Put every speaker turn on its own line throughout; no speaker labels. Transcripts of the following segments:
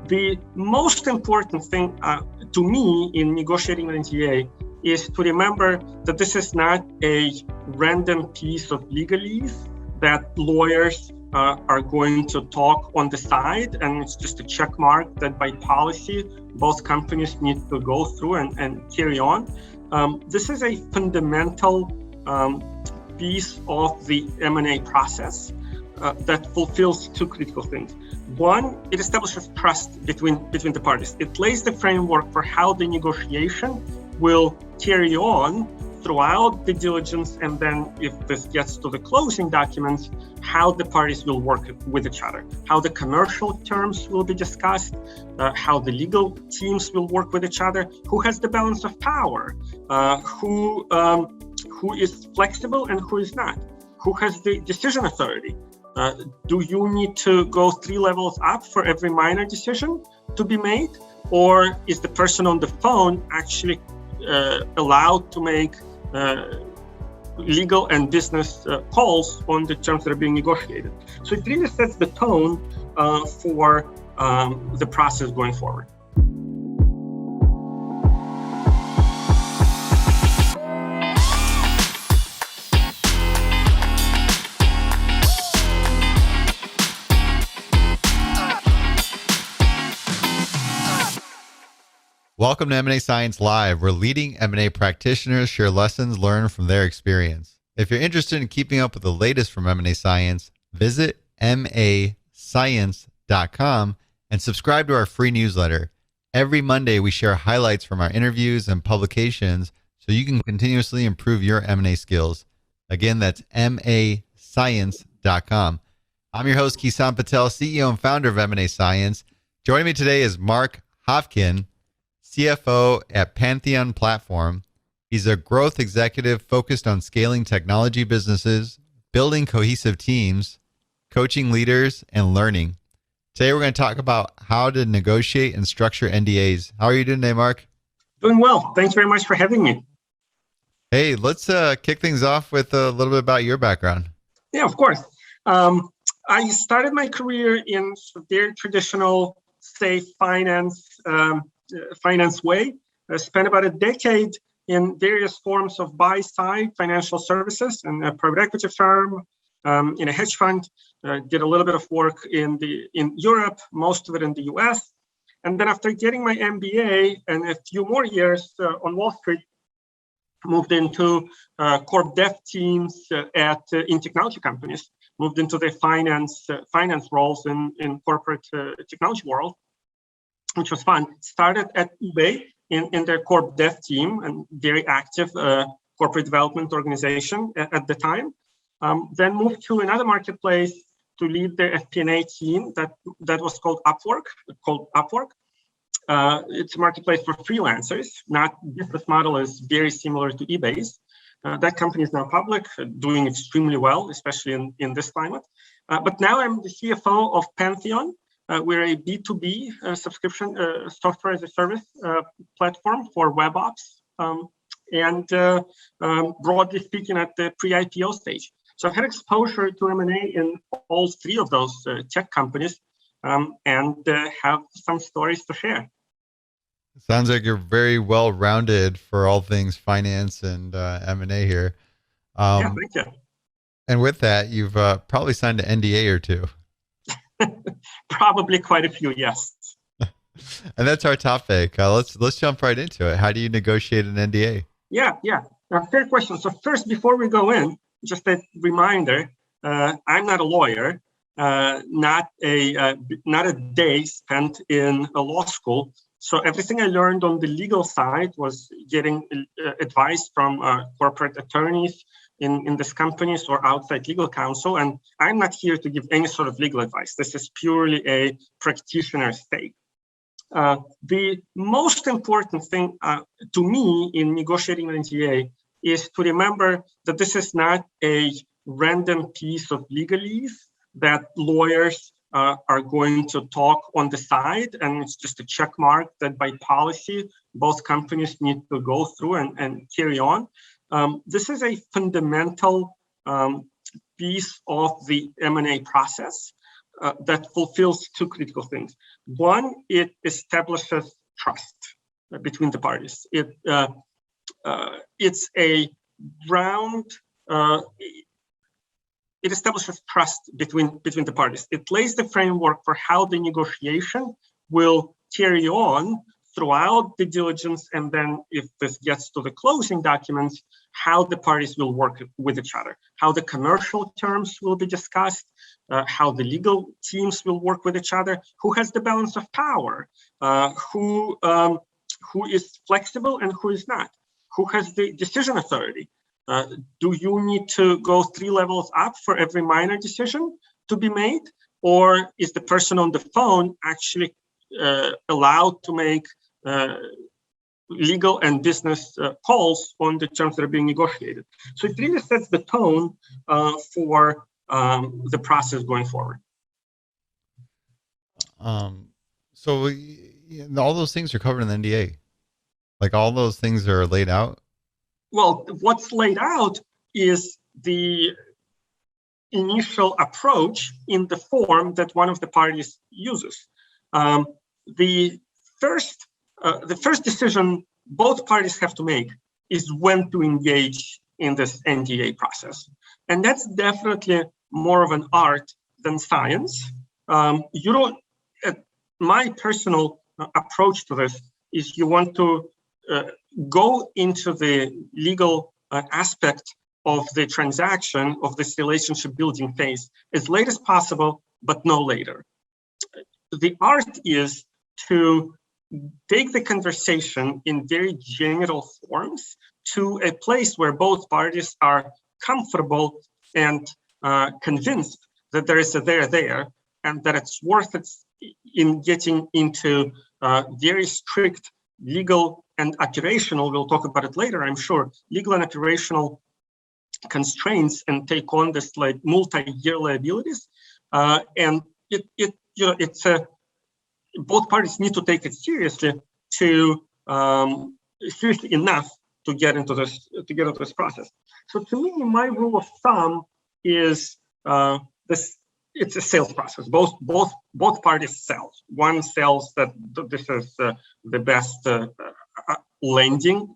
The most important thing to me in negotiating an NDA is to remember that this is not a random piece of legalese that lawyers are going to talk on the side, and it's just a check mark that by policy both companies need to go through and carry on. This is a fundamental piece of the M&A process that fulfills two critical things. One, it establishes trust between the parties. It lays the framework for how the negotiation will carry on throughout the diligence, and then if this gets to the closing documents, how the parties will work with each other, how the commercial terms will be discussed, how the legal teams will work with each other, who has the balance of power, who is flexible and who is not, who has the decision authority. Do you need to go 3 levels up for every minor decision to be made? Or is the person on the phone actually allowed to make legal and business calls on the terms that are being negotiated? So it really sets the tone for the process going forward.
Welcome to M&A Science Live, where leading M&A practitioners share lessons learned from their experience. If you're interested in keeping up with the latest from M&A Science, visit mascience.com and subscribe to our free newsletter. Every Monday, we share highlights from our interviews and publications so you can continuously improve your M&A skills. Again, that's mascience.com. I'm your host, Kison Patel, CEO and founder of M&A Science. Joining me today is Mark Khavkin, CFO at Pantheon Platform. He's a growth executive focused on scaling technology businesses, building cohesive teams, coaching leaders, and learning. Today, we're going to talk about how to negotiate and structure NDAs. How are you doing today, Mark?
Doing well. Thanks very much for having me.
Hey, let's kick things off with a little bit about your background.
Yeah, of course. I started my career in very traditional, say, finance way. I spent about a decade in various forms of buy-side financial services and a private equity firm, in a hedge fund. Did a little bit of work in Europe, most of it in the US. And then after getting my MBA and a few more years on Wall Street, moved into corp dev teams in technology companies. Moved into the finance roles in corporate technology world, which was fun. Started at eBay in their corp dev team and very active corporate development organization at the time. Then moved to another marketplace to lead their FP&A team that was called Upwork. It's a marketplace for freelancers. Business model is very similar to eBay's. That company is now public, doing extremely well, especially in this climate. But now I'm the CFO of Pantheon. We're a B2B subscription software as a service platform for web ops, and broadly speaking at the pre-IPO stage. So I've had exposure to M&A in all 3 of those tech companies, and have some stories to share.
Sounds like you're very well-rounded for all things finance and M&A here.
Yeah, thank you.
And with that, you've probably signed an NDA or 2.
Probably quite a few, yes.
And that's our topic. Let's jump right into it. How do you negotiate an NDA? Yeah.
Fair question. So first, before we go in, just a reminder: I'm not a lawyer. Not a day spent in a law school. So everything I learned on the legal side was getting advice from corporate attorneys in these companies or outside legal counsel. And I'm not here to give any sort of legal advice. This is purely a practitioner's take. The most important thing to me in negotiating an NDA is to remember that this is not a random piece of legalese that lawyers are going to talk on the side, and it's just a check mark that by policy both companies need to go through and carry on. This is a fundamental piece of the M&A process that fulfills two critical things. One, it establishes trust between the parties. It's a ground. It establishes trust between the parties. It lays the framework for how the negotiation will carry on throughout the diligence, and then if this gets to the closing documents, how the parties will work with each other, how the commercial terms will be discussed, how the legal teams will work with each other, who has the balance of power, who is flexible and who is not, who has the decision authority. Do you need to go 3 levels up for every minor decision to be made? Or is the person on the phone actually allowed to make legal and business calls on the terms that are being negotiated? So it really sets the tone for the process going forward.
So all those things are covered in the NDA. Like all those things are laid out?
Well, what's laid out is the initial approach in the form that one of the parties uses. The first decision both parties have to make is when to engage in this NDA process. And that's definitely more of an art than science. My personal approach to this is you want to go into the legal aspect of the transaction, of this relationship building phase, as late as possible, but no later. The art is to take the conversation in very general forms to a place where both parties are comfortable and convinced that there is a there, and that it's worth it in getting into very strict legal and operational, we'll talk about it later, I'm sure, legal and operational constraints and take on this like multi-year liabilities. And it's both parties need to take it seriously seriously enough to get into this process. So to me, my rule of thumb is this. It's a sales process. Both parties sell. One sells that this is the best lending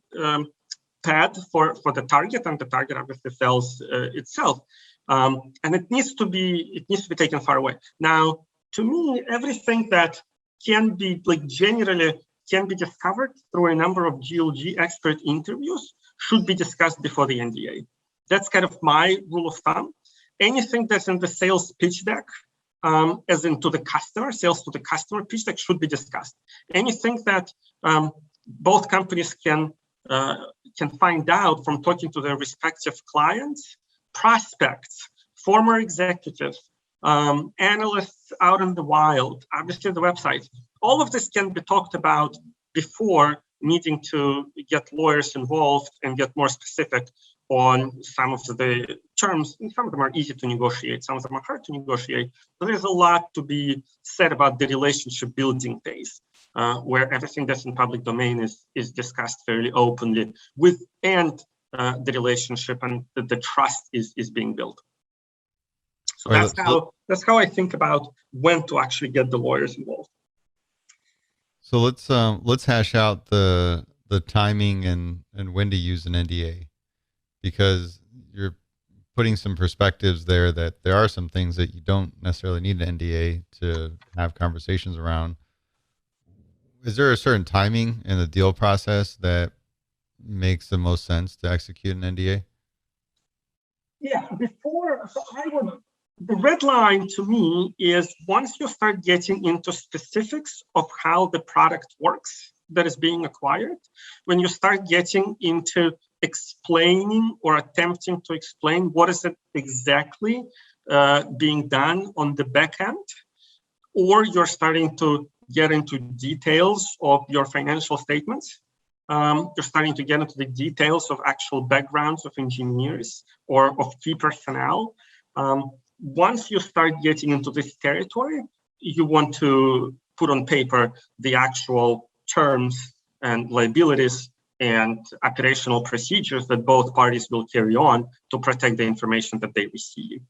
pad for the target, and the target obviously sells itself. And it needs to be taken far away. Now, to me, everything that can be generally can be discovered through a number of GLG expert interviews should be discussed before the NDA. That's kind of my rule of thumb. Anything that's in the sales pitch deck, as in to the customer, sales to the customer pitch deck should be discussed. Anything that both companies can find out from talking to their respective clients, prospects, former executives, analysts out in the wild, obviously the website, all of this can be talked about before needing to get lawyers involved and get more specific on some of the terms. And some of them are easy to negotiate, some of them are hard to negotiate, but there's a lot to be said about the relationship building phase, where everything that's in public domain is discussed fairly openly and the relationship and the trust is being built. So that's how I think about when to actually get the lawyers involved.
So let's hash out the timing and when to use an NDA, because you're putting some perspectives there that there are some things that you don't necessarily need an NDA to have conversations around. Is there a certain timing in the deal process that makes the most sense to execute an NDA?
Yeah, the red line to me is once you start getting into specifics of how the product works that is being acquired, when you start getting into explaining or attempting to explain what is it exactly being done on the back end, or you're starting to get into details of your financial statements, you're starting to get into the details of actual backgrounds of engineers or of key personnel. Once you start getting into this territory, you want to put on paper the actual terms and liabilities and operational procedures that both parties will carry on to protect the information that they receive.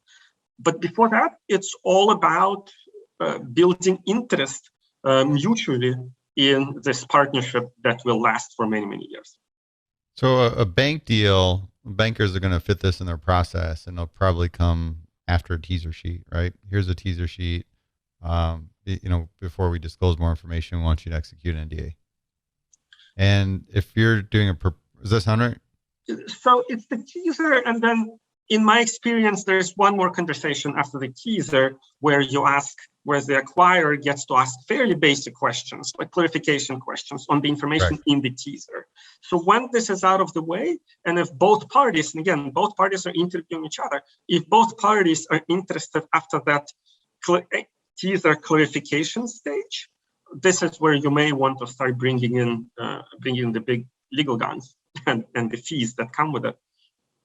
But before that, it's all about building interest mutually in this partnership that will last for many, many years.
So a bank deal, bankers are going to fit this in their process, and they'll probably come after a teaser sheet, right? Here's a teaser sheet. Before we disclose more information, we want you to execute an NDA. And if you're doing does that sound right?
So it's the teaser, and then in my experience, there's one more conversation after the teaser where the acquirer gets to ask fairly basic questions, like clarification questions on the information in the teaser. So when this is out of the way, and if both parties, and again, both parties are interviewing each other, if both parties are interested after that teaser clarification stage, this is where you may want to start bringing in the big legal guns and the fees that come with it.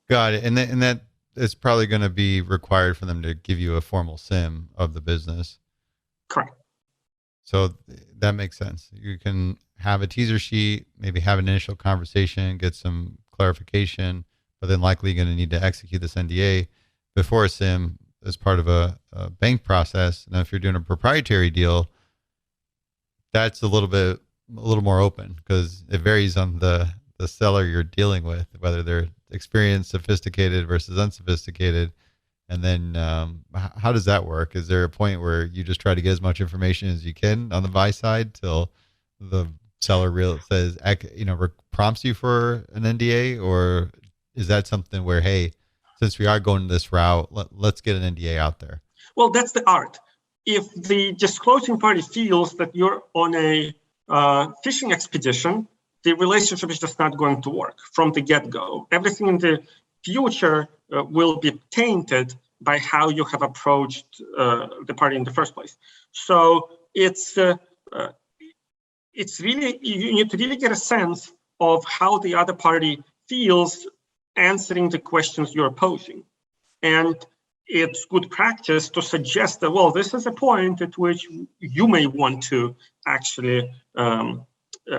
Got it. And that is probably going to be required for them to give you a formal SIM of the business.
Correct.
So that makes sense. You can have a teaser sheet, maybe have an initial conversation, get some clarification, but then likely you're going to need to execute this NDA before a SIM as part of a bank process. Now, if you're doing a proprietary deal, that's a little more open because it varies on the seller you're dealing with, whether they're experienced, sophisticated versus unsophisticated. And then how does that work? Is there a point where you just try to get as much information as you can on the buy side till the seller says, prompts you for an NDA? Or is that something where, hey, since we are going this route, let's get an NDA out there?
Well, that's the art. If the disclosing party feels that you're on a fishing expedition, the relationship is just not going to work from the get-go. Everything in the future will be tainted by how you have approached the party in the first place. So it's really, you need to really get a sense of how the other party feels answering the questions you're posing. And it's good practice to suggest that, well, this is a point at which you may want to actually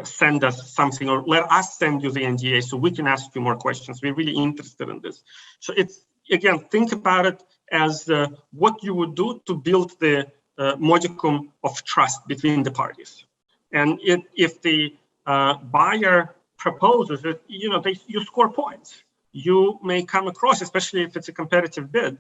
send us something, or let us send you the NDA so we can ask you more questions. We're really interested in this. So it's, again, think about it as what you would do to build the modicum of trust between the parties. And if the buyer proposes it, you score points. You may come across, especially if it's a competitive bid,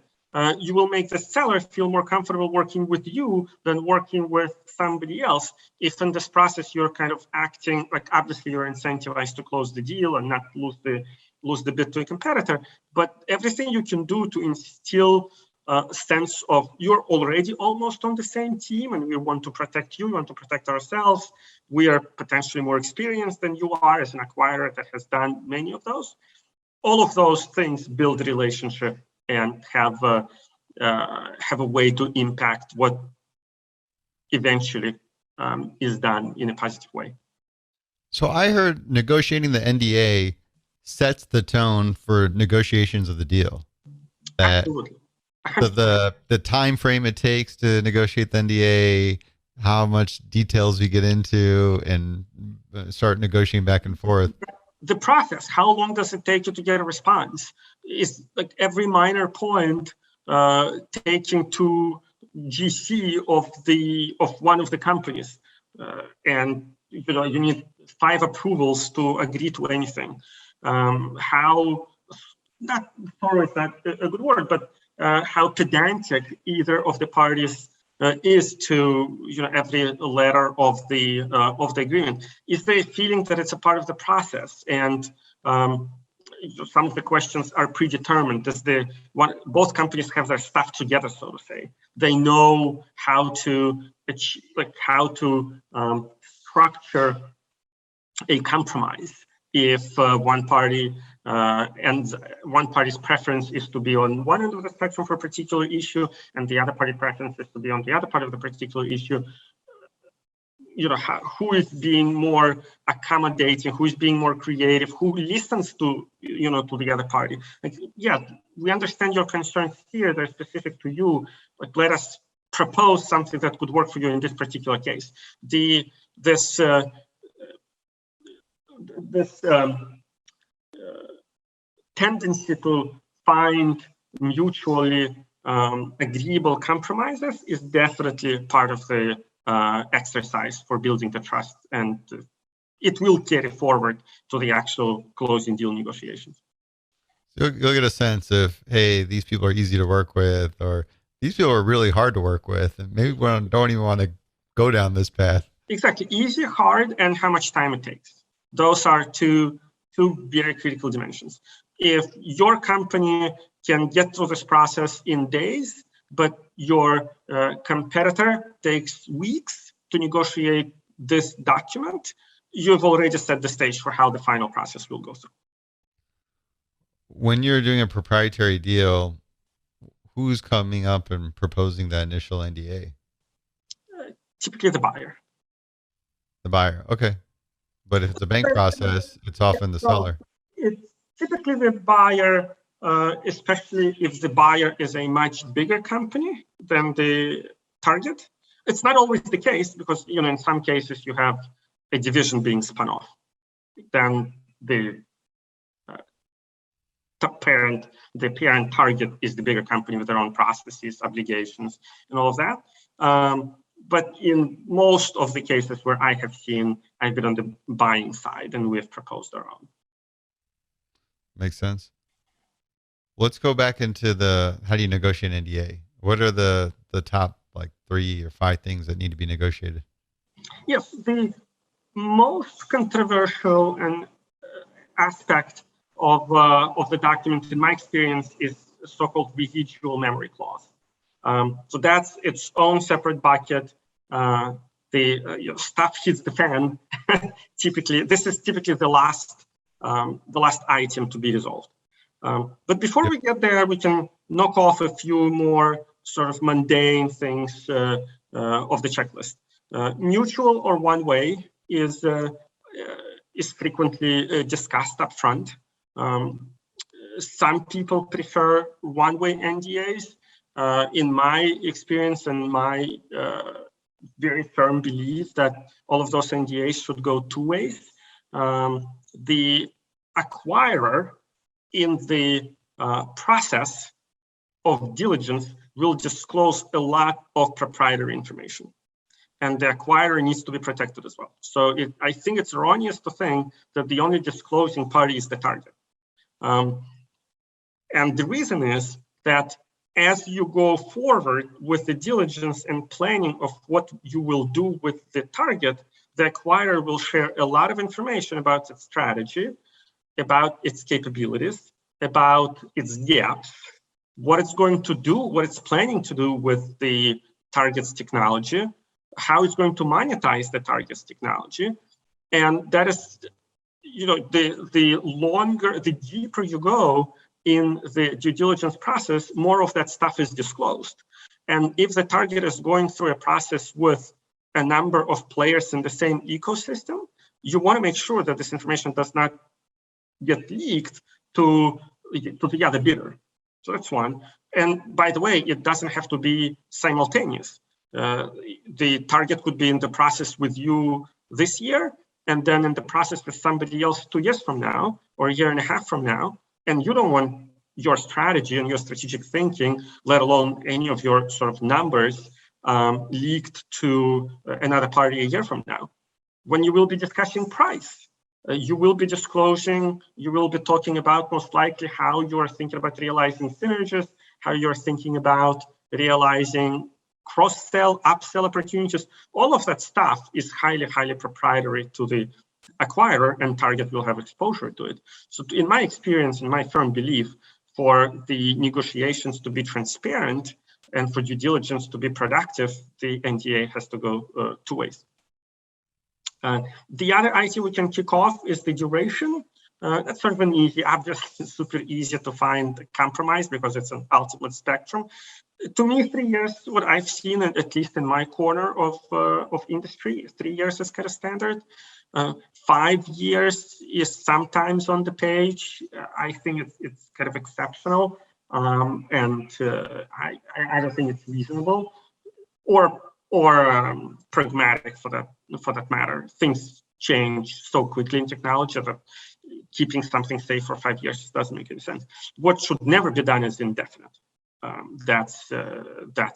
you will make the seller feel more comfortable working with you than working with somebody else. If in this process you're kind of acting like, obviously you're incentivized to close the deal and not lose the bid to a competitor, but everything you can do to instill a sense of you're already almost on the same team and we want to protect you, we want to protect ourselves. We are potentially more experienced than you are as an acquirer that has done many of those. All of those things build relationship and have a way to impact what eventually is done in a positive way.
So I heard negotiating the NDA sets the tone for negotiations of the deal.
Absolutely.
The time frame it takes to negotiate the NDA, how much details we get into, and start negotiating back and forth.
The process, how long does it take you to get a response? Is like every minor point taking to GC of one of the companies, and you need 5 approvals to agree to anything. How not thorough is not a good word, but how pedantic either of the parties is to every letter of the agreement. Is there a feeling that it's a part of the process and some of the questions are predetermined? Both companies have their stuff together, so to say. They know how to structure a compromise if one party and one party's preference is to be on one end of the spectrum for a particular issue, and the other party preference is to be on the other part of the particular issue. Who is being more accommodating, who is being more creative, who listens to the other party. Like, yeah, we understand your concerns here, they're specific to you, but let us propose something that could work for you in this particular case. This tendency to find mutually agreeable compromises is definitely part of the exercise for building the trust, and it will carry forward to the actual closing deal negotiations.
So you'll get a sense of, hey, these people are easy to work with, or these people are really hard to work with, and maybe we don't even want to go down this path.
Exactly. Easy, hard, and how much time it takes. Those are two very critical dimensions. If your company can get through this process in days, but your competitor takes weeks to negotiate this document, you've already set the stage for how the final process will go through.
When you're doing a proprietary deal, who's coming up and proposing that initial NDA?
Typically the buyer.
The buyer. Okay. But if it's a bank process, it's often the seller.
It's typically the buyer, especially if the buyer is a much bigger company than the target. It's not always the case because, in some cases you have a division being spun off. Then the parent target is the bigger company with their own processes, obligations, and all of that. But in most of the cases where I have seen, I've been on the buying side and we've proposed our own.
Makes sense. Let's go back into how do you negotiate an NDA? What are the top 3 or 5 things that need to be negotiated?
Yes, the most controversial and aspect of the document, in my experience, is so-called residual memory clause. So that's its own separate bucket. The stuff hits the fan. This is typically the last item to be resolved. But before we get there, we can knock off a few more sort of mundane things of the checklist. Mutual or one-way is frequently discussed up front. Some people prefer one-way NDAs. In my experience and my very firm belief that all of those NDAs should go 2 ways. The acquirer in the process of diligence will disclose a lot of proprietary information, and the acquirer needs to be protected as well. So I think it's erroneous to think that the only disclosing party is the target. And the reason is that as you go forward with the diligence and planning of what you will do with the target, the acquirer will share a lot of information about its strategy, about its capabilities, about its gaps, what it's going to do, what it's planning to do with the target's technology, how it's going to monetize the target's technology. And that is, the deeper you go in the due diligence process, more of that stuff is disclosed. And if the target is going through a process with a number of players in the same ecosystem, you want to make sure that this information does not get leaked to the other bidder. So that's one. And by the way, it doesn't have to be simultaneous. The target could be in the process with you this year, and then in the process with somebody else 2 years from now, or a year and a half from now. And you don't want your strategy and your strategic thinking, let alone any of your sort of numbers, leaked to another party a year from now. When you will be discussing price, you will be disclosing, you will be talking about most likely how you are thinking about realizing synergies, how you're thinking about realizing cross-sell, upsell opportunities. All of that stuff is highly, highly proprietary to the acquirer, and target will have exposure to it. So in my experience, in my firm belief, for the negotiations to be transparent and for due diligence to be productive, the NDA has to go 2 ways. The other item we can kick off is the duration. That's sort of an easy, obvious, super easy to find compromise because it's an ultimate spectrum. To me, 3 years, what I've seen, at least in my corner of industry, 3 years is kind of standard. 5 years is sometimes on the page. I think it's kind of exceptional, and I don't think it's reasonable or pragmatic for that matter. Things change so quickly in technology that keeping something safe for 5 years doesn't make any sense. What should never be done is indefinite. That's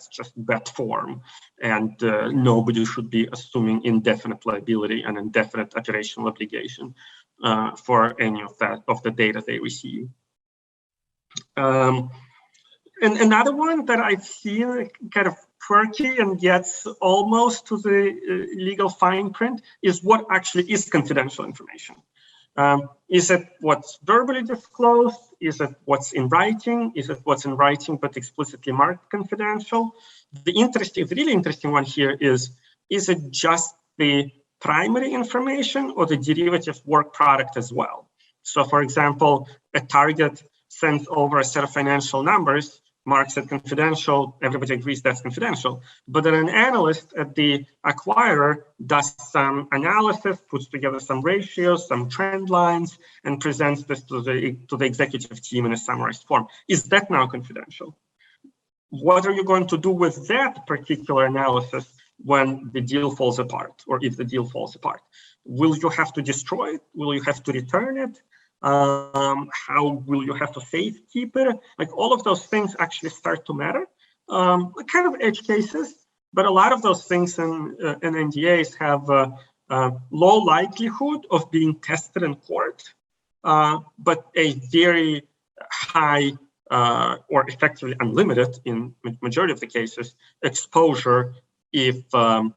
just bad form, and nobody should be assuming indefinite liability and indefinite operational obligation for any of the data they receive. And another one that I've seen kind of quirky and gets almost to the legal fine print is what actually is confidential information. Is it what's verbally disclosed? Is it what's in writing? Is it what's in writing but explicitly marked confidential? The really interesting one here is it just the primary information or the derivative work product as well? So for example, a target sends over a set of financial numbers, marks it confidential, everybody agrees that's confidential. But then an analyst at the acquirer does some analysis, puts together some ratios, some trend lines, and presents this to the executive team in a summarized form. Is that now confidential? What are you going to do with that particular analysis when the deal falls apart, or if the deal falls apart? Will you have to destroy it? Will you have to return it? How will you have to safekeep it? Like all of those things actually start to matter. Kind of edge cases, but a lot of those things in NDAs have low likelihood of being tested in court, but a very high or effectively unlimited, in majority of the cases, exposure if a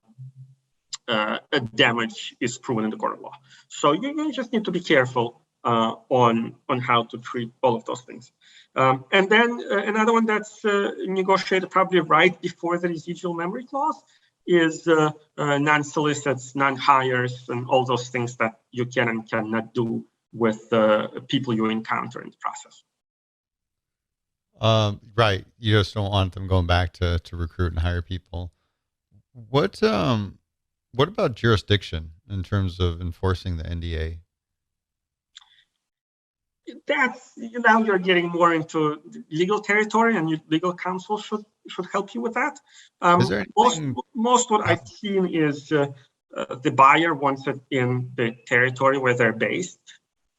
damage is proven in the court of law. So you just need to be careful on how to treat all of those things. And then another one that's negotiated probably right before the residual memory clause is non-solicits, non-hires, and all those things that you can and cannot do with people you encounter in the process.
Right. You just don't want them going back to recruit and hire people. What about jurisdiction in terms of enforcing the NDA?
That's, now you're getting more into legal territory, and legal counsel should help you with that. Most what I've seen is the buyer wants it in the territory where they're based,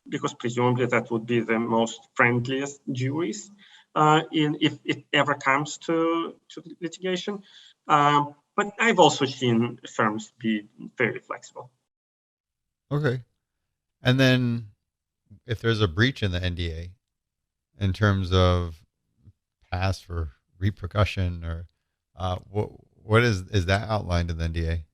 because presumably that would be the most friendliest juries if it ever comes to litigation. But I've also seen firms be very flexible.
Okay. And then if there's a breach in the NDA in terms of pass for repercussion, or what is that outlined in the NDA?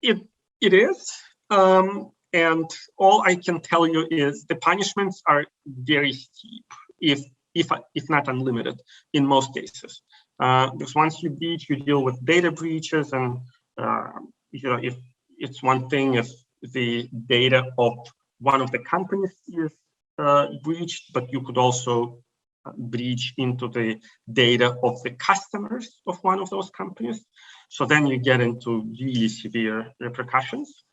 It is. And all I can tell you is the punishments are very steep, if not unlimited, in most cases. Because once you breach, you deal with data breaches, and if it's one thing if the data of one of the companies is breached, but you could also breach into the data of the customers of one of those companies. So then you get into really severe repercussions.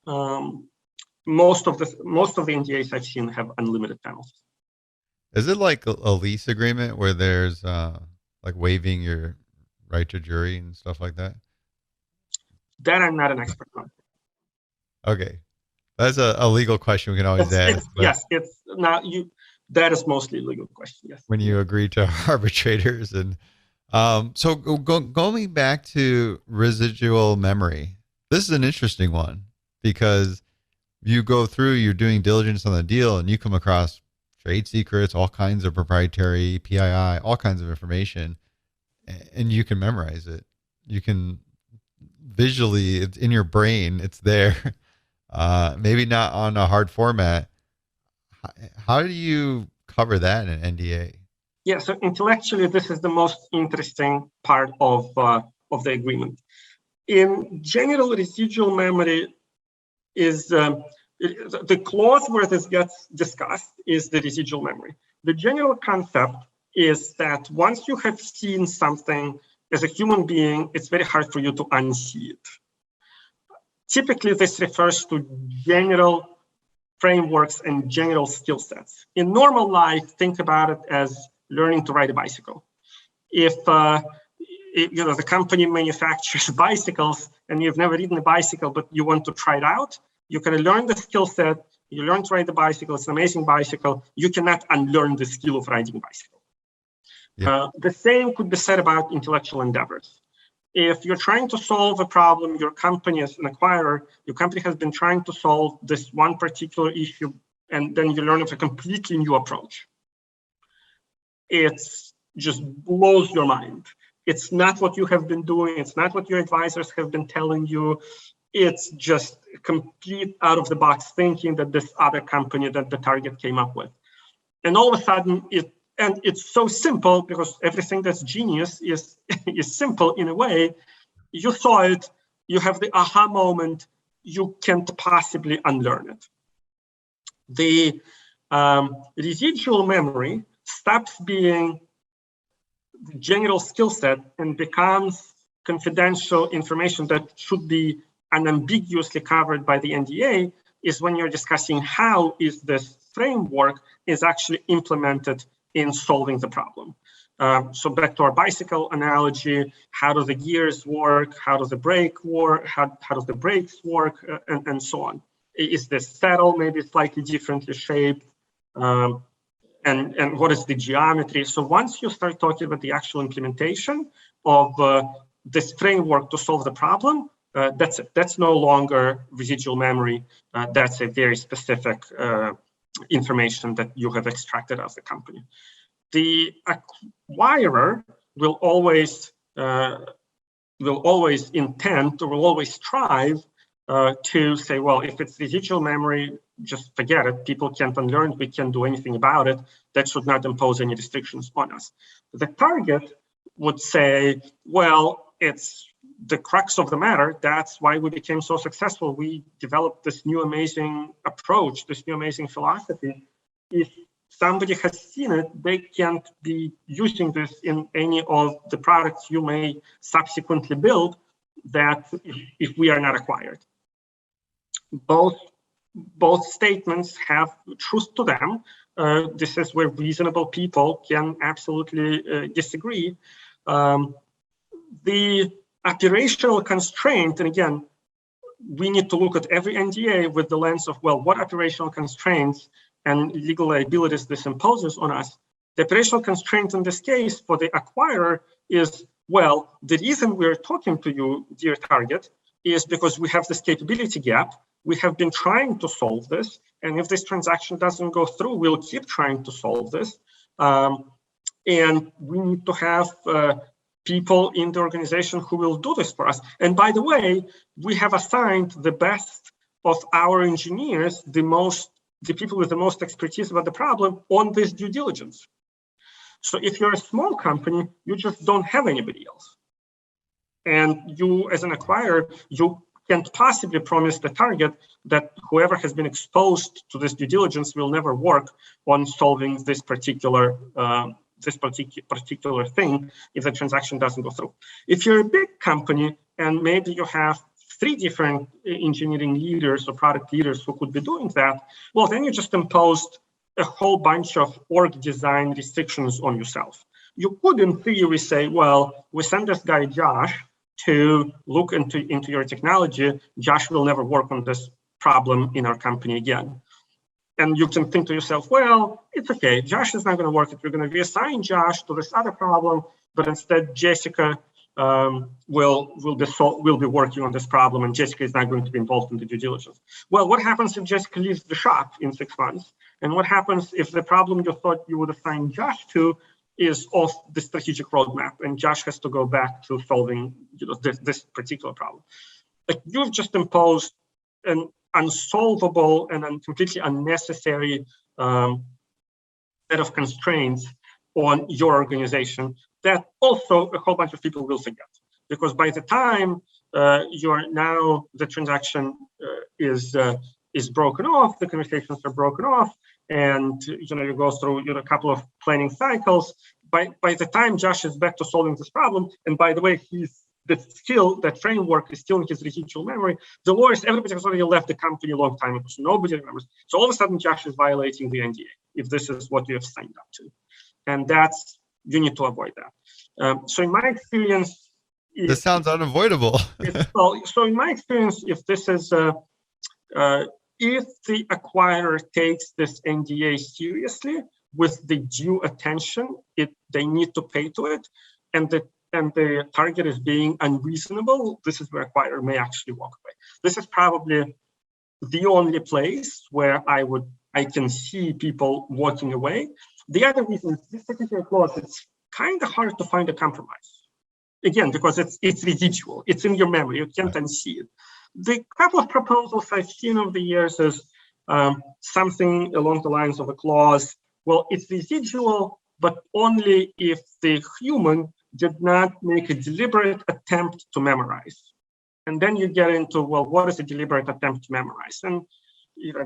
Most of the NDAs I've seen have unlimited penalties.
Is it like a lease agreement where there's like waiving your right to jury and stuff like that?
That I'm not an expert on.
Okay, that's a legal question we can always ask.
Yes, it's not you. That is mostly a legal question. Yes.
When you agree to arbitrators, and so going back to residual memory, this is an interesting one because you go through, you're doing diligence on the deal, and you come across trade secrets, all kinds of proprietary PII, all kinds of information, and you can memorize it. You can visually, it's in your brain, it's there. Maybe not on a hard format. How do you cover that in an NDA?
Yeah, so intellectually, this is the most interesting part of the agreement. In general, residual memory is the clause where this gets discussed is the residual memory. The general concept is that once you have seen something as a human being, it's very hard for you to unsee it. Typically, this refers to general frameworks and general skill sets. In normal life, think about it as learning to ride a bicycle. If the company manufactures bicycles and you've never ridden a bicycle, but you want to try it out, you can learn the skill set, You learn to ride the bicycle. It's an amazing bicycle. You cannot unlearn the skill of riding a bicycle. Yeah. The same could be said about intellectual endeavors. If you're trying to solve a problem, your company as an acquirer, your company has been trying to solve this one particular issue, and then you learn of a completely new approach. It just blows your mind. It's not what you have been doing. It's not what your advisors have been telling you. It's just complete out of the box thinking that this other company that the target came up with. And all of a sudden, it's so simple because everything that's genius is simple in a way. You saw it, you have the aha moment, you can't possibly unlearn it. The residual memory stops being the general skill set and becomes confidential information that should be unambiguously covered by the NDA is when you're discussing how is this framework is actually implemented in solving the problem. So back to our bicycle analogy, how do the gears work? How does the brake work? How does the brakes work? And so on. Is the saddle maybe slightly differently shaped? And what is the geometry? So once you start talking about the actual implementation of this framework to solve the problem, that's it. That's no longer residual memory. That's a very specific information that you have extracted as a company. The acquirer will always intend or will always strive to say, well, if it's residual memory, just forget it. People can't unlearn. We can't do anything about it. That should not impose any restrictions on us. The target would say, well, it's the crux of the matter. That's why we became so successful. We developed this new amazing approach, this new amazing philosophy. If somebody has seen it, they can't be using this in any of the products you may subsequently build that if we are not acquired. Both statements have truth to them. This is where reasonable people can absolutely disagree. The operational constraint, and again, we need to look at every NDA with the lens of, well, what operational constraints and legal liabilities this imposes on us. The operational constraint in this case for the acquirer is, well, the reason we're talking to you, dear target, is because we have this capability gap. We have been trying to solve this. And if this transaction doesn't go through, we'll keep trying to solve this. And we need to have people in the organization who will do this for us. And by the way, we have assigned the best of our engineers, the people with the most expertise about the problem on this due diligence. So if you're a small company, you just don't have anybody else. And you, as an acquirer, you can't possibly promise the target that whoever has been exposed to this due diligence will never work on solving this particular thing if the transaction doesn't go through. If you're a big company and maybe you have 3 different engineering leaders or product leaders who could be doing that, well, then you just imposed a whole bunch of org design restrictions on yourself. You could, in theory, say, well, we send this guy, Josh, to look into your technology. Josh will never work on this problem in our company again. And you can think to yourself, well, it's okay. Josh is not going to work. We're going to reassign Josh to this other problem, but instead Jessica will be working on this problem, and Jessica is not going to be involved in the due diligence. Well, what happens if Jessica leaves the shop in 6 months? And what happens if the problem you thought you would assign Josh to is off the strategic roadmap, and Josh has to go back to solving this particular problem? Like, you've just imposed an unsolvable and completely unnecessary set of constraints on your organization that also a whole bunch of people will forget. Because by the time the transaction is broken off, the conversations are broken off, and you go through a couple of planning cycles. By the time Josh is back to solving this problem, and by the way, that framework is still in his residual memory, the lawyers, everybody has already left the company a long time ago, so nobody remembers. So all of a sudden, Josh is violating the NDA if this is what you have signed up to, and you need to avoid that. So in my experience,
this sounds unavoidable.
So in my experience, if this is if the acquirer takes this NDA seriously with the due attention they need to pay to it, and the target is being unreasonable, this is where acquirer may actually walk away. This is probably the only place where I can see people walking away. The other reason is this particular clause, it's kind of hard to find a compromise. Again, because it's residual, it's in your memory, you can't unsee it. The couple of proposals I've seen over the years is something along the lines of a clause, well, it's residual, but only if the human did not make a deliberate attempt to memorize. And then you get into, well, what is a deliberate attempt to memorize? And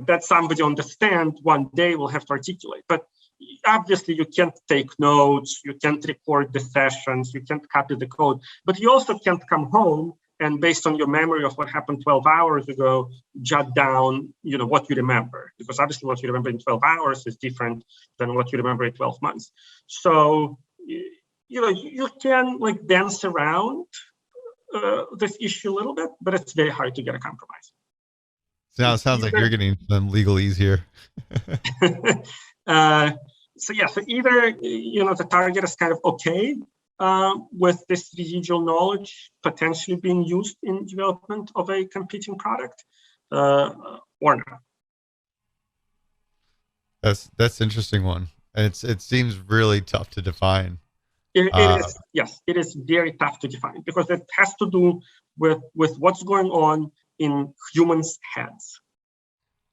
that somebody on the stand one day will have to articulate. But obviously, you can't take notes, you can't record the sessions, you can't copy the code, but you also can't come home and based on your memory of what happened 12 hours ago, jot down, what you remember, because obviously what you remember in 12 hours is different than what you remember in 12 months. So, you can dance around this issue a little bit, but it's very hard to get a compromise.
Now it sounds like you're getting some legalese here.
So either the target is kind of okay with this residual knowledge potentially being used in development of a competing product, or not.
That's an interesting one, and it seems really tough to define.
It is, yes, it is very tough to define because it has to do with what's going on in humans' heads.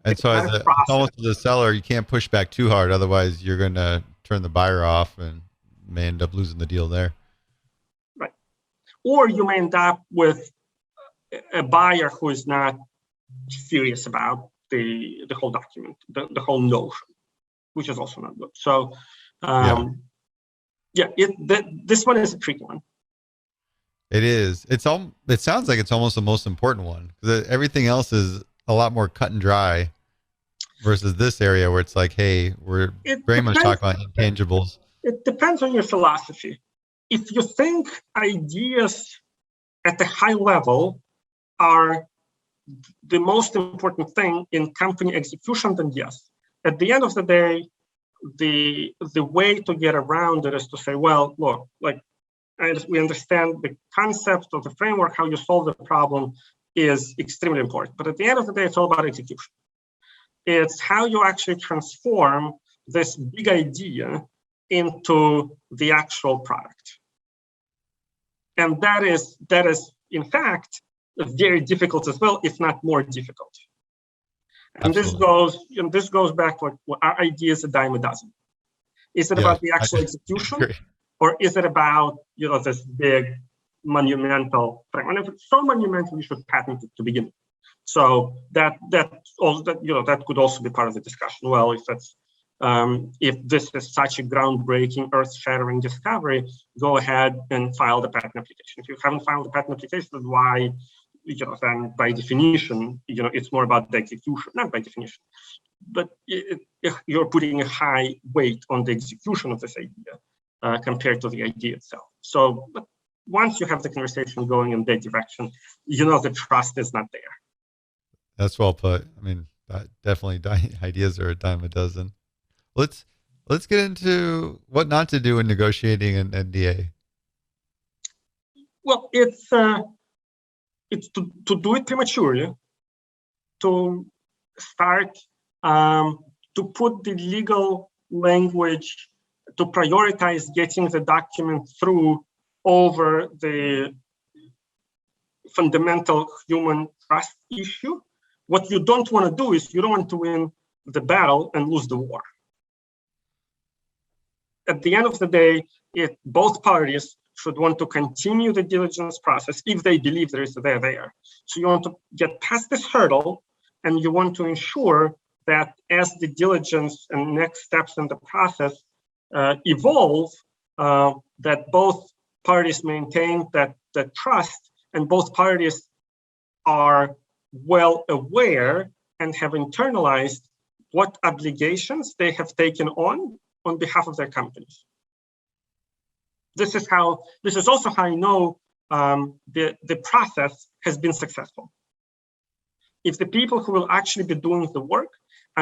And so it's almost as a seller, you can't push back too hard. Otherwise, you're going to turn the buyer off and may end up losing the deal there.
Right. Or you may end up with a buyer who is not serious about the whole document, the whole notion, which is also not good. So, this one is a tricky one.
It is. It sounds like it's almost the most important one because everything else is a lot more cut and dry versus this area where it's like, hey, we're very much talking about intangibles.
It depends on your philosophy. If you think ideas at the high level are the most important thing in company execution, then yes. At the end of the day, the way to get around it is to say, well, look, we understand the concept of the framework, how you solve the problem is extremely important. But at the end of the day, it's all about execution. It's how you actually transform this big idea into the actual product. And that is in fact, very difficult as well, if not more difficult. And this goes back to what our idea is a dime a dozen. Is it about the actual execution? Or is it about this big monumental thing? And if it's so monumental, you should patent it to begin with. So that could also be part of the discussion. Well, if this is such a groundbreaking, earth-shattering discovery, go ahead and file the patent application. If you haven't filed the patent application, then why? Then by definition, it's more about the execution, not by definition, but you're putting a high weight on the execution of this idea compared to the idea itself. So, but once you have the conversation going in that direction, the trust is not there.
That's well put. I mean, definitely ideas are a dime a dozen. Let's get into what not to do in negotiating an NDA.
Well, it's to do it prematurely, to start to put the legal language, to prioritize getting the document through over the fundamental human trust issue. What you don't want to do is you don't want to win the battle and lose the war. At the end of the day, both parties should want to continue the diligence process if they believe there. So you want to get past this hurdle, and you want to ensure that as the diligence and next steps in the process evolve, that both parties maintain that trust, and both parties are well aware and have internalized what obligations they have taken on behalf of their companies. This is also how I know the process has been successful. if the people who will actually be doing the work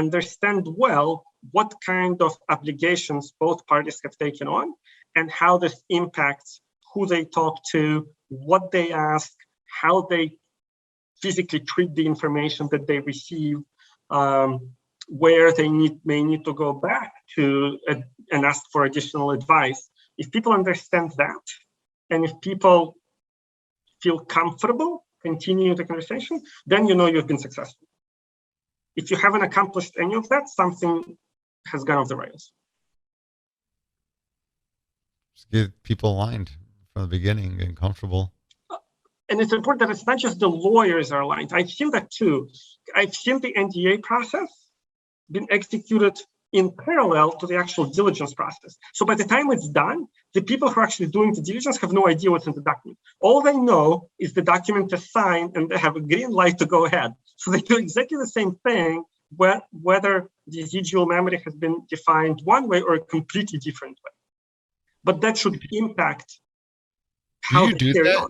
understand well what kind of obligations both parties have taken on and how this impacts who they talk to, what they ask, how they physically treat the information that they receive, where they may need to go back to and ask for additional advice. If people understand that, and if people feel comfortable continuing the conversation, then you know you've been successful. If you haven't accomplished any of that, something has gone off the rails.
Just get people aligned from the beginning and comfortable.
And it's important that it's not just the lawyers are aligned. I've seen that too. I've seen the NDA process been executed in parallel to the actual diligence process. So by the time it's done, the people who are actually doing the diligence have no idea what's in the document. All they know is the document is signed and they have a green light to go ahead. So they do exactly the same thing, whether the residual memory has been defined one way or a completely different way. But that should impact how they carry on.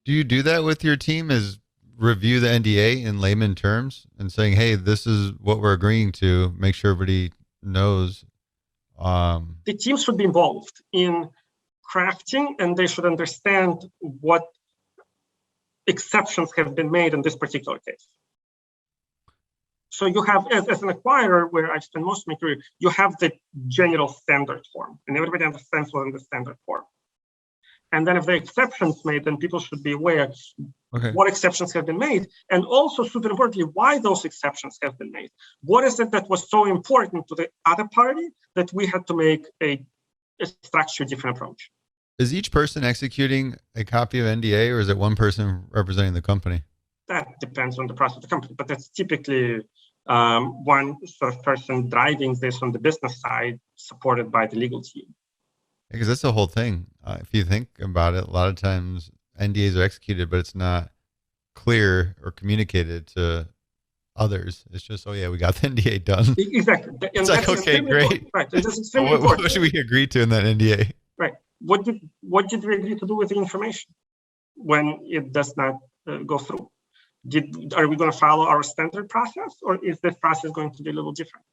Do you do that with your team? Is review the NDA in layman terms and saying, hey, this is what we're agreeing to, make sure everybody knows?
The teams should be involved in crafting, and they should understand what exceptions have been made in this particular case. So you have, as an acquirer, where I've spent most of my career, you have the general standard form, and everybody understands what in the standard form. And then if there are exceptions made, then people should be aware what exceptions have been made. And also, super importantly, why those exceptions have been made. What is it that was so important to the other party that we had to make a structured different approach?
Is each person executing a copy of NDA, or is it one person representing the company?
That depends on the process of the company, but that's typically one sort of person driving this on the business side, supported by the legal team.
Because that's the whole thing. If you think about it, a lot of times NDAs are executed, but it's not clear or communicated to others. It's just, oh yeah, we got the NDA done.
Exactly. And
it's like, okay, great.
Right. What
should we agree to in that NDA?
Right. What did we agree to do with the information when it does not go through? Are we going to follow our standard process, or is this process going to be a little different?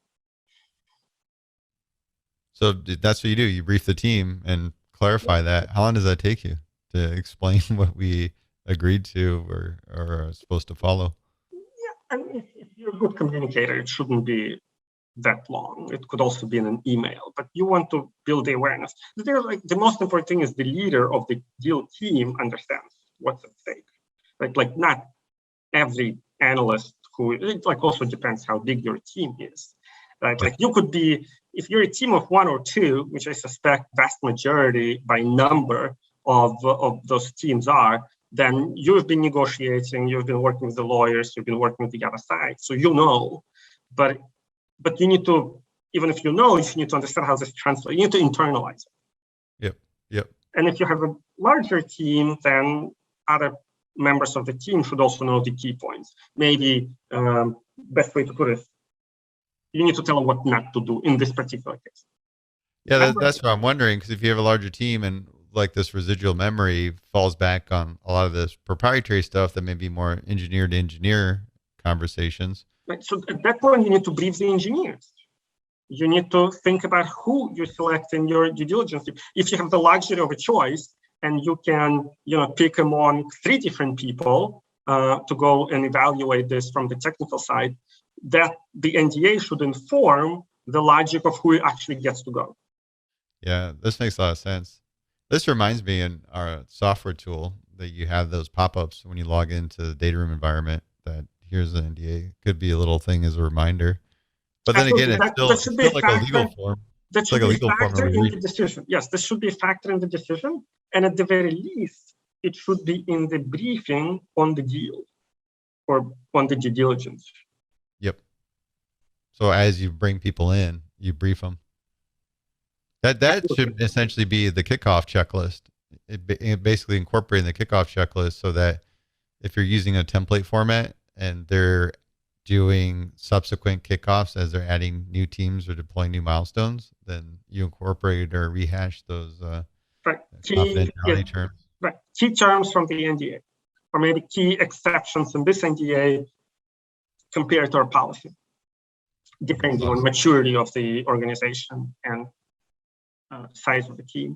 So that's what you do. You brief the team and clarify that. How long does that take you to explain what we agreed to or are supposed to follow?
Yeah, I mean, if you're a good communicator, it shouldn't be that long. It could also be in an email, but you want to build the awareness. The most important thing is the leader of the deal team understands what's at stake. Like not every analyst it also depends how big your team is. Right? Like you could be, if you're a team of one or two, which I suspect vast majority by number of those teams are, then you've been negotiating, you've been working with the lawyers, you've been working with the other side, so you know. But you need to, even if you know, you need to understand how this translates. You need to internalize it.
Yep.
And if you have a larger team, then other members of the team should also know the key points. Maybe best way to put it, you need to tell them what not to do in this particular case.
Yeah, that's what I'm wondering, because if you have a larger team and like this residual memory falls back on a lot of this proprietary stuff that may be more engineer to engineer conversations.
Right. So at that point, you need to brief the engineers. You need to think about who you select in your due diligence team. If you have the luxury of a choice and you can, pick among 3 different people to go and evaluate this from the technical side, that the NDA should inform the logic of who actually gets to go.
Yeah, this makes a lot of sense. This reminds me in our software tool that you have those pop-ups when you log into the data room environment that here's the NDA. Could be a little thing as a reminder. But then again, it's still like a legal form.
That should be a factor in the decision. Yes, this should be a factor in the decision. And at the very least, it should be in the briefing on the deal or on the due diligence.
Yep. So as you bring people in, you brief them. That should essentially be the kickoff checklist. It basically incorporating the kickoff checklist so that if you're using a template format and they're doing subsequent kickoffs as they're adding new teams or deploying new milestones, then you incorporate or rehash those confidentiality terms.
Right. Key terms from the NDA, or maybe key exceptions in this NDA compared to our policy, depending on maturity of the organization and size of the team.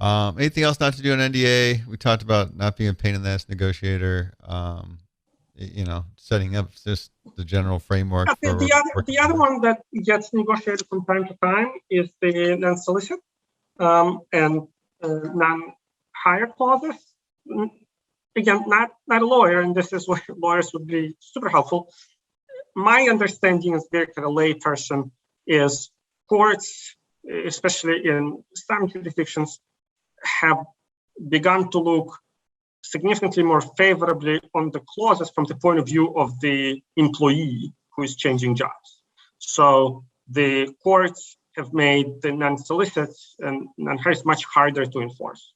Anything else not to do an NDA? We talked about not being a pain in the ass negotiator. Setting up just the general framework.
The other one that gets negotiated from time to time is the non-solicit and non-hire clauses. Again, not a lawyer, and this is where lawyers would be super helpful. My understanding as a lay person is courts, especially in some jurisdictions, have begun to look significantly more favorably on the clauses from the point of view of the employee who is changing jobs. So the courts have made the non-solicits and non-hires much harder to enforce.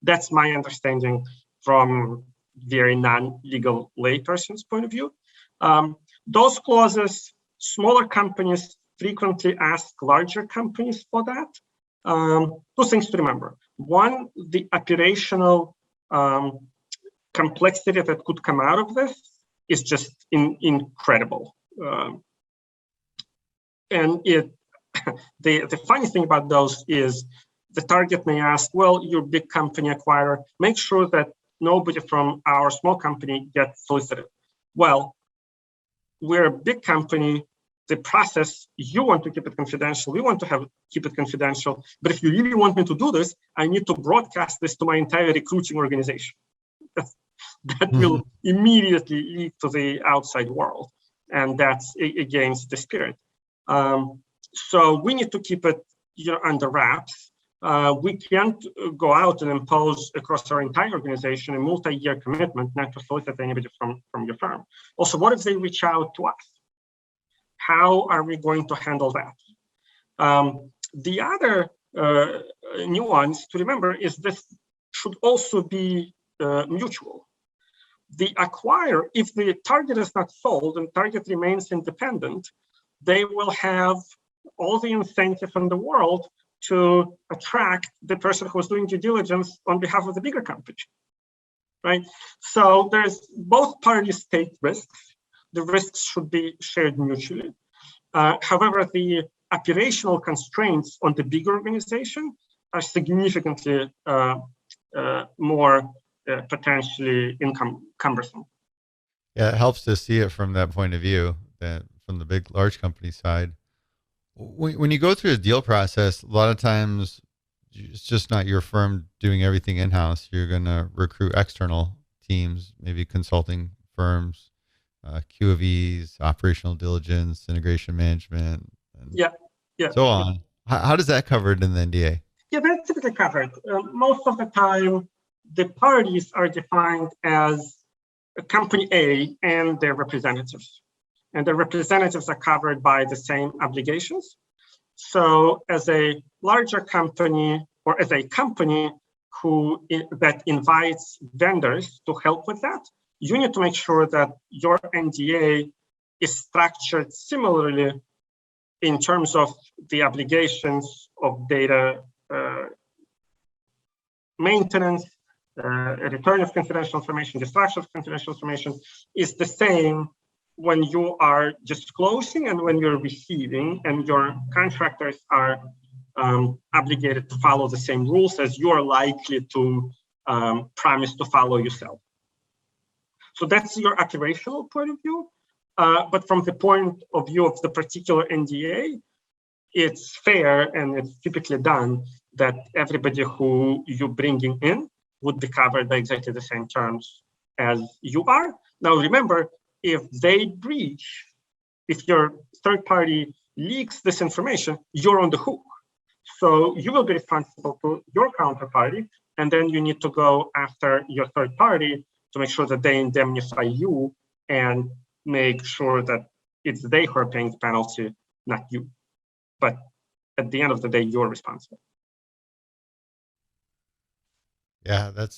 That's my understanding from very non-legal layperson's point of view. Those clauses, smaller companies frequently ask larger companies for that. Two things to remember. One, the operational complexity that could come out of this is just incredible. And the funny thing about those is the target may ask, well, you're a big company acquirer, make sure that nobody from our small company gets solicited. Well, we're a big company. The process, you want to keep it confidential. We want to keep it confidential. But if you really want me to do this, I need to broadcast this to my entire recruiting organization. That will immediately lead to the outside world. And that's against the spirit. So we need to keep it under wraps. We can't go out and impose across our entire organization a multi-year commitment not to solicit anybody from your firm. Also, what if they reach out to us? How are we going to handle that? The other nuance to remember is this should also be mutual. The acquirer, if the target is not sold and target remains independent, they will have all the incentive in the world to attract the person who's doing due diligence on behalf of the bigger company, right? So there's both parties take risks. The risks should be shared mutually. However, the operational constraints on the bigger organization are significantly more potentially cumbersome.
Yeah, it helps to see it from that point of view, that from the large company side. When you go through the deal process, a lot of times it's just not your firm doing everything in-house. You're going to recruit external teams, maybe consulting firms, Q of E's, operational diligence, integration management, and so on. How does that covered in the NDA?
Yeah, that's typically covered. Most of the time, the parties are defined as company A and their representatives. And the representatives are covered by the same obligations. So as a larger company or as a company that invites vendors to help with that, you need to make sure that your NDA is structured similarly in terms of the obligations of data maintenance, return of confidential information, destruction of confidential information is the same when you are disclosing and when you're receiving, and your contractors are obligated to follow the same rules as you are likely to promise to follow yourself. So that's your operational point of view. But from the point of view of the particular NDA, it's fair and it's typically done that everybody who you're bringing in would be covered by exactly the same terms as you are. Now, remember, if they breach, if your third party leaks this information, you're on the hook. So you will be responsible to your counterparty, and then you need to go after your third party to make sure that they indemnify you and make sure that it's they who are paying the penalty, not you. But at the end of the day, you're responsible.
Yeah, that's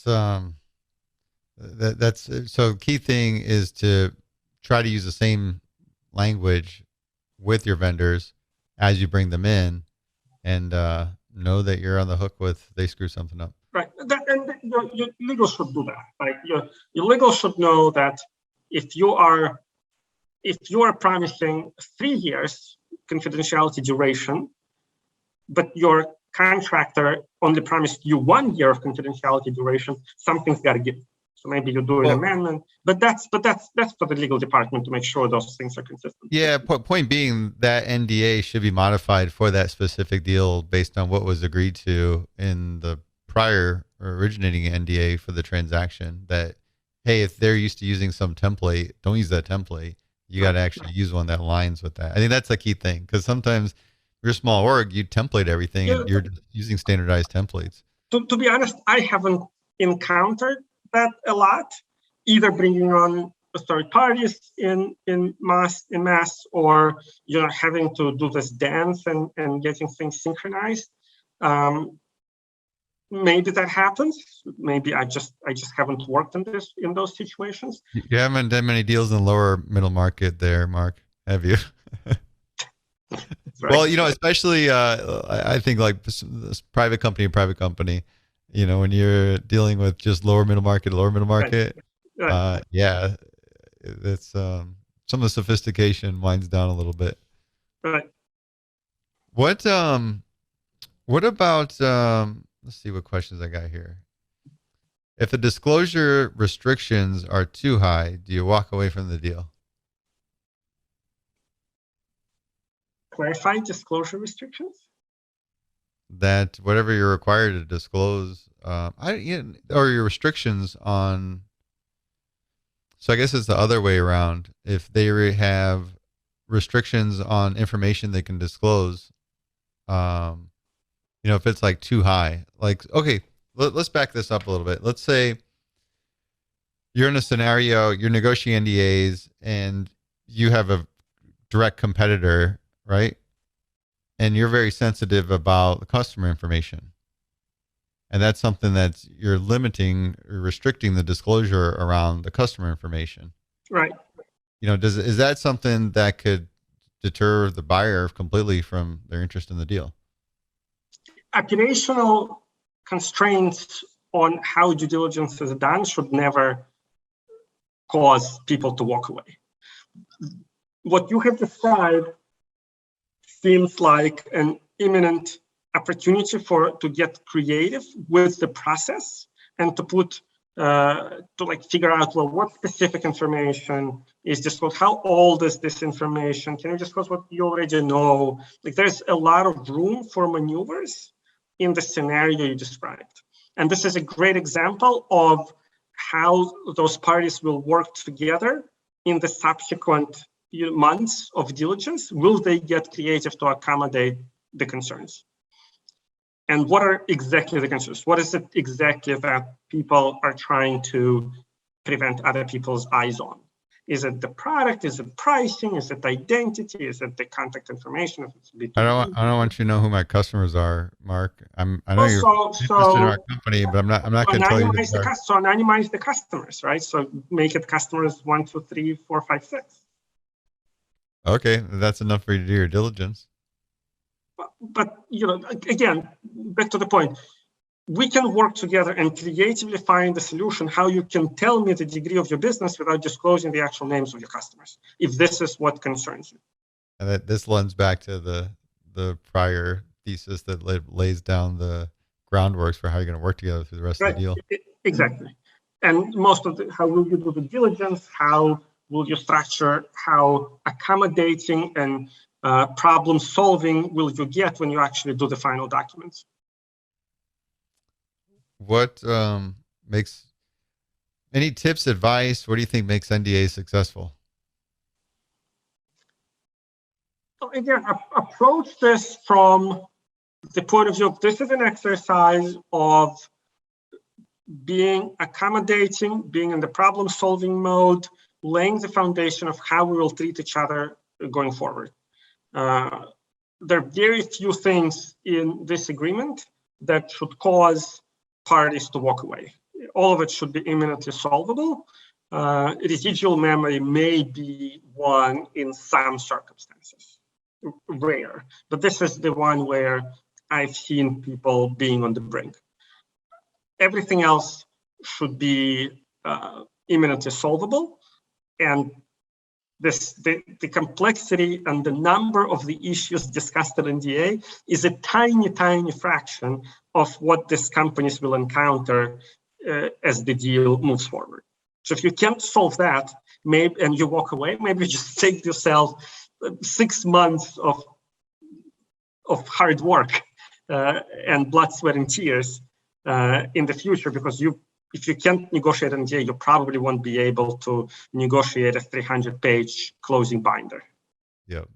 so key thing is to try to use the same language with your vendors as you bring them in, and know that you're on the hook with they screw something up.
Right, and your legal should do that. Like your legal should know that if you are if you are promising 3 years confidentiality duration, but your contractor only promised you 1 year of confidentiality duration, something's got to give. So maybe you do an amendment, but that's for the legal department to make sure those things are consistent.
Yeah. Point being that NDA should be modified for that specific deal based on what was agreed to in the prior or originating NDA for the transaction. That, hey, if they're used to using some template, don't use that template. You got to actually use one that aligns with that. I think that's a key thing, because sometimes you're a small org, you template everything and you're just using standardized templates.
To be honest, I haven't encountered that a lot, either bringing on third parties in mass, or having to do this dance and getting things synchronized. Maybe that happens. Maybe I just haven't worked in those situations.
You haven't done many deals in the lower middle market there, Mark, have you? Right. Well, especially I think like this private company, when you're dealing with just lower middle market, right. Yeah, it's some of the sophistication winds down a little bit.
Right.
What about let's see what questions I got here. If the disclosure restrictions are too high, do you walk away from the deal?
Clarify disclosure restrictions?
That whatever you're required to disclose, or your restrictions on. So I guess it's the other way around. If they have restrictions on information they can disclose, if it's like too high, like, okay, let's back this up a little bit. Let's say you're in a scenario, you're negotiating NDAs and you have a direct competitor, right? And you're very sensitive about the customer information. And that's something that you're limiting or restricting the disclosure around the customer information.
Right.
Is that something that could deter the buyer completely from their interest in the deal?
Operational constraints on how due diligence is done should never cause people to walk away. What you have described seems like an imminent opportunity to get creative with the process and to figure out, well, what specific information is disclosed? How old is this information? Can you disclose what you already know? There's a lot of room for maneuvers in the scenario you described. And this is a great example of how those parties will work together in the subsequent months of diligence. Will they get creative to accommodate the concerns? And what are exactly the concerns? What is it exactly that people are trying to prevent other people's eyes on? Is it the product? Is it pricing? Is it identity? Is it the contact information? If it's B2B?
I don't want you to know who my customers are, Mark. I know you're interested in our company, but I'm not going to tell you.
So anonymize the customers, right? So make it customers 1, 2, 3, 4, 5, 6.
Okay, that's enough for you to do your diligence.
But again, back to the point. We can work together and creatively find a solution how you can tell me the degree of your business without disclosing the actual names of your customers, if this is what concerns you.
And that this lends back to the prior thesis that lays down the groundworks for how you're going to work together through the rest of the deal.
Exactly. And most of how will you do the diligence? How will you structure? How accommodating and problem solving will you get when you actually do the final documents?
What makes any tips, advice? What do you think makes NDAs successful?
So again, approach this from the point of view of this is an exercise of being accommodating, being in the problem solving mode, laying the foundation of how we will treat each other going forward. There are very few things in this agreement that should cause parties to walk away. All of it should be imminently solvable. Residual memory may be one in some circumstances, rare, but this is the one where I've seen people being on the brink. Everything else should be imminently solvable, and the complexity and the number of the issues discussed in NDA is a tiny, tiny fraction of what these companies will encounter as the deal moves forward. So if you can't solve that, maybe and you walk away, maybe just take yourself 6 months of hard work and blood, sweat, and tears in the future, because if you can't negotiate an NDA, you probably won't be able to negotiate a 300-page closing binder.
Yep.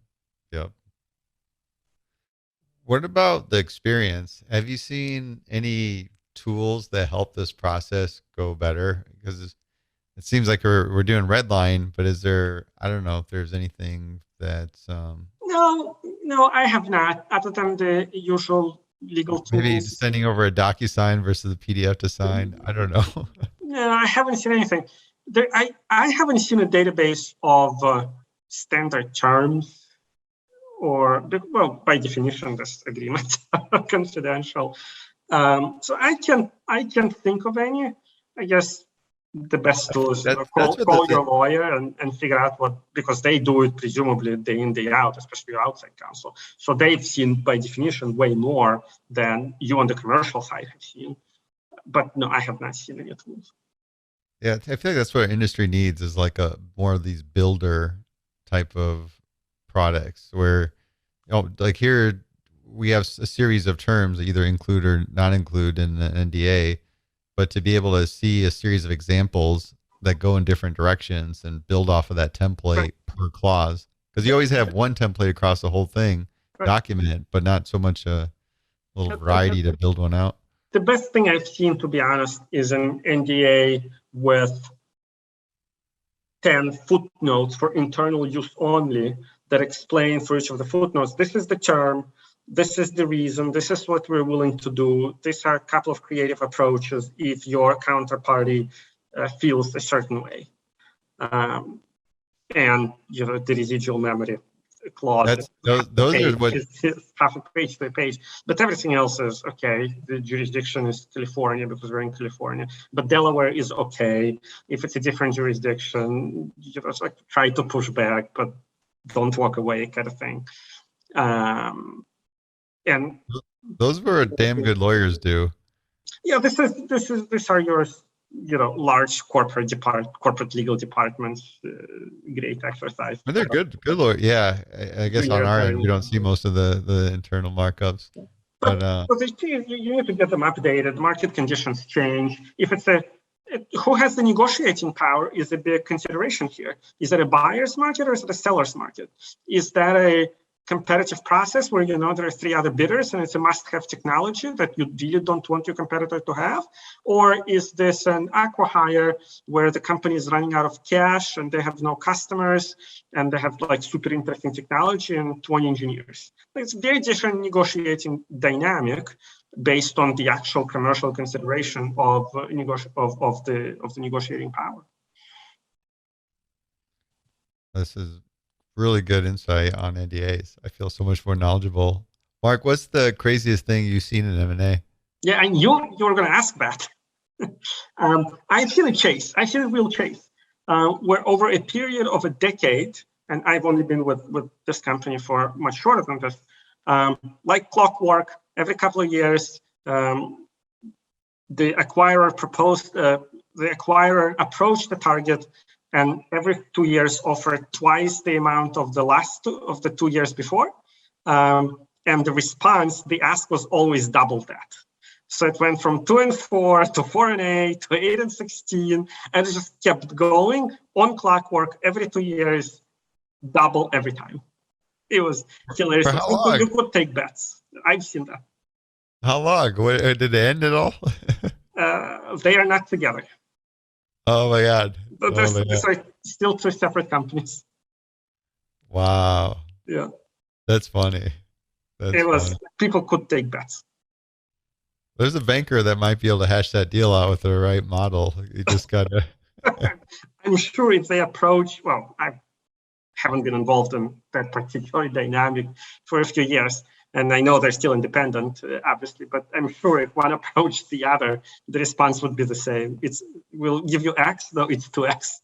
What about the experience? Have you seen any tools that help this process go better? Because it seems like we're doing red line, but is there, I don't know if there's anything that's
No, I have not, other than the usual legal tools.
Maybe sending over a DocuSign versus a PDF to sign. I don't know.
No, I haven't seen anything. I haven't seen a database of standard terms, or, well, by definition, this agreement are confidential. So I can't think of any. I guess the best tool is call your lawyer and figure out what, because they do it presumably day in, day out, especially your outside counsel. So they've seen, by definition, way more than you on the commercial side have seen. But no, I have not seen any tools.
Yeah, I feel like that's what our industry needs, is like a more of these builder type of products where, like here we have a series of terms that either include or not include in the NDA, but to be able to see a series of examples that go in different directions and build off of that template per clause, because you always have one template across the whole thing, document, but not so much a little variety to build one out.
The best thing I've seen, to be honest, is an NDA with 10 footnotes for internal use only that explain for each of the footnotes, this is the term, this is the reason, this is what we're willing to do, these are a couple of creative approaches if your counterparty feels a certain way. And the residual memory clause.
Those are what
is half a page to a page, but everything else is okay. The jurisdiction is California because we're in California, but Delaware is okay. If it's a different jurisdiction, it's like try to push back, but don't walk away, kind of thing. And
those were damn good lawyers do.
Yeah, these are yours. Large corporate legal departments, great exercise.
But they're good lawyers. Yeah, I guess on our end, we don't see most of the internal markups. But
you need to get them updated. Market conditions change. If it's who has the negotiating power is a big consideration here. Is it a buyer's market or is it a seller's market? Is that a competitive process where there are 3 other bidders and it's a must-have technology that you really don't want your competitor to have? Or is this an acqui-hire where the company is running out of cash and they have no customers and they have like super interesting technology and 20 engineers? It's very different negotiating dynamic based on the actual commercial consideration of the negotiating power.
This is really good insight on NDAs. I feel so much more knowledgeable. Mark, what's the craziest thing you've seen in M&A?
Yeah, I knew you were going to ask that. I've seen a chase. I've seen a real chase where over a period of a decade, and I've only been with this company for much shorter than this, like clockwork, every couple of years, the acquirer approached the target and every 2 years offered twice the amount of the last of the 2 years before. And the response, the ask was always double that. So it went from 2 and 4 to 4 and 8 to 8 and 16, and it just kept going on clockwork every 2 years, double every time. It was hilarious.
For how long?
You could take bets. I've seen that.
How long? Did it end at all?
They are not together.
Oh my God.
These are still 2 separate companies.
Wow.
Yeah.
That's funny. Funny.
People could take bets.
There's a banker that might be able to hash that deal out with the right model. You just gotta.
I'm sure if they approach, well, I haven't been involved in that particular dynamic for a few years, and I know they're still independent, obviously, but I'm sure if one approached the other, the response would be the same. We'll give you X, no, it's 2X.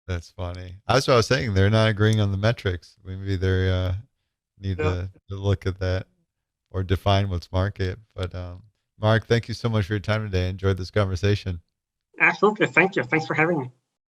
That's funny. That's what I was saying. They're not agreeing on the metrics. Maybe they need
Yeah,
to look at that or define what's market. But Mark, thank you so much for your time today. I enjoyed this conversation.
absolutely. Thank you. Thanks for having me.